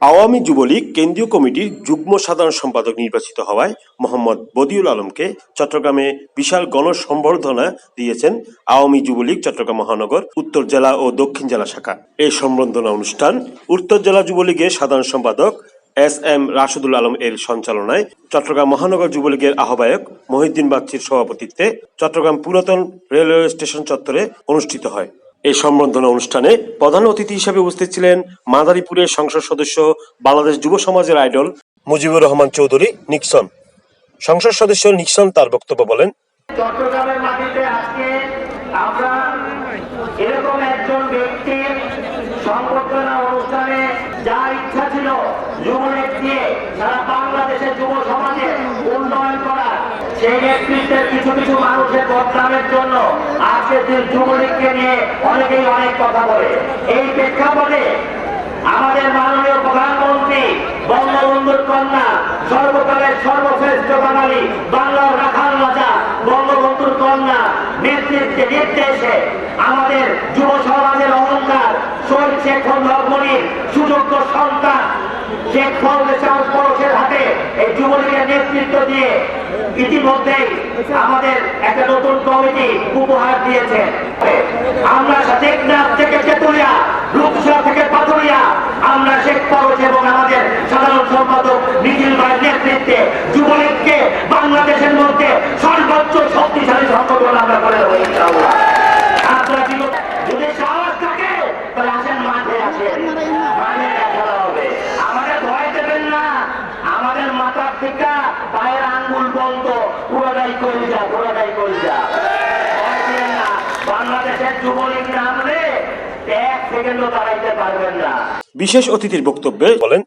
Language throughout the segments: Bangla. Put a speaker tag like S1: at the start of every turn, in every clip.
S1: আওয়ামী যুবলীগ কেন্দ্রীয় কমিটির যুগ্ম সাধারণ সম্পাদক নির্বাচিত হওয়ায় মোহাম্মদ বদিউল আলমকে চট্টগ্রামে বিশাল গণসম্বর্ধনা দিয়েছেন আওয়ামী যুবলীগ চট্টগ্রাম মহানগর উত্তর জেলা ও দক্ষিণ জেলা শাখা। এই সম্বর্ধনা অনুষ্ঠান উত্তর জেলা যুবলীগের সাধারণ সম্পাদক এস.এম. রাশেদুল আলম এর সঞ্চালনায়, চট্টগ্রাম মহানগর যুবলীগের আহ্বায়ক মহিউদ্দিন বাগচীর সভাপতিত্বে চট্টগ্রাম পুরাতন রেলওয়ে স্টেশন চত্বরে অনুষ্ঠিত হয়। এই সম্বর্ধনা অনুষ্ঠানে প্রধান অতিথি হিসেবে উপস্থিত ছিলেন মাদারীপুরের সংসদ সদস্য, বাংলাদেশ যুব সমাজের আইডল মুজিবুর রহমান চৌধুরী নিক্সন। সংসদ সদস্য নিক্সন তার বক্তব্য বলেন,
S2: চট্টগ্রামের মাটিতে আজকে আমরা এরকম একজন ব্যক্তির সংবর্ধনা অনুষ্ঠানে যা ইচ্ছা ছিল যুবলীগ দিয়ে সারা বাংলাদেশের যুব সমাজের উন্নয়ন করার, সেই নেতৃত্বের কিছু কিছু মানুষের বদনামের জন্য আজকে যুবলীগকে নিয়ে অনেকেই অনেক কথা বলে। এই প্রেক্ষাপটে আমাদের মাননীয় প্রধানমন্ত্রী বঙ্গবন্ধুর কন্যা, সর্বকালের সর্বশ্রেষ্ঠ বাঙালি, বাংলার রাখাল রাজা বঙ্গবন্ধুর কন্যা নেতৃত্বে নির্দেশে আমাদের যুব সমাজের অহংকার শহীদ শেখ রহমানের সুযোগ্য সন্তান শেখ ফজলে পরশের হাতে এই যুবলীগের নেতৃত্ব দিয়ে ইতিমধ্যেই আমাদের একটা নতুন কমিটি উপহার দিয়েছে। আমরা টেকনাফ থেকে তেতুলিয়া, রূপসা থেকে পাথুরিয়া, আমরা শেখ পরশ এবং আমাদের সাধারণ সম্পাদক নিখিল ভাইয়ের নেতৃত্বে যুবলীগকে বাংলাদেশের মধ্যে সর্বোচ্চ শক্তিশালী সংগঠন আমরা করে দেবো ইনশাআল্লাহ। আপনারা যদি সাহস থাকে তাহলে আসেন, মাঠে আসেন, মাঠে দেখা হবে। আমাদের ভয় দেবেন না, আমাদের মাথার থেকে পায়ের আঙ্গুল বন্ধ, পুরোটাই করে যা, পুরোটাই করে যা। ভয় দেবেন না, বাংলাদেশের যুবলীগ নামলে এক সেকেন্ডও দাঁড়াইতে পারবেন না।
S1: বিশেষ অতিথির বক্তব্যে বলেন,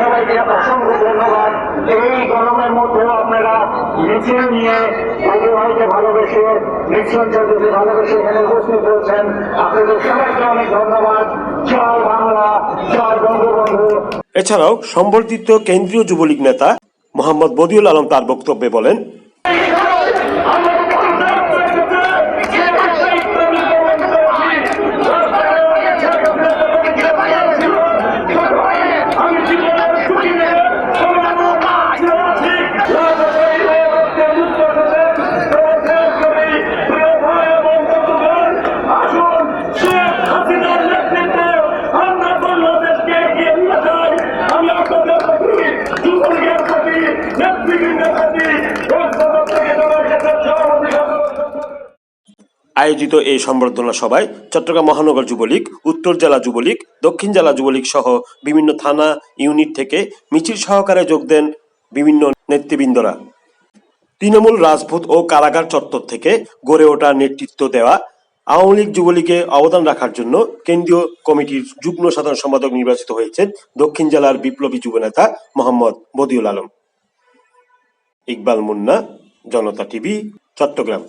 S2: সবাইকে অসংখ্য ধন্যবাদ। এই গরমের মধ্যেও আপনারা মিছিল নিয়ে ভাইকে ভালোবেসে, নিক্সন চৌধুরী ভালোবেসে এখানে উপস্থিত হয়েছেন। আপনাদের সবাইকে অনেক ধন্যবাদ। জয় বাংলা, জয় বঙ্গবন্ধু।
S1: এছাড়াও সম্বর্ধিত কেন্দ্রীয় যুবলীগ নেতা মোহাম্মদ বদিউল আলম তার বক্তব্যে বলেন, আয়োজিত এই সম্বর্ধনা সভায় চট্টগ্রাম মহানগর যুবলীগ, উত্তর জেলা যুবলীগ, দক্ষিণ জেলা যুবলীগ সহ বিভিন্ন থানা ইউনিট থেকে মিছিল সহকারে যোগ দেন বিভিন্ন নেতৃবৃন্দরা। তৃণমূল, রাজপথ ও কারাগার চত্বর থেকে গড়ে ওঠা নেতৃত্ব দেওয়া আওয়ামী লীগ যুবলীগে অবদান রাখার জন্য কেন্দ্রীয় কমিটির যুগ্ম সাধারণ সম্পাদক নির্বাচিত হয়েছেন দক্ষিণ জেলার বিপ্লবী যুবনেতা মোহাম্মদ বদিউল আলম। ইকবাল মুন্না, জনতা টিভি, চট্টগ্রাম।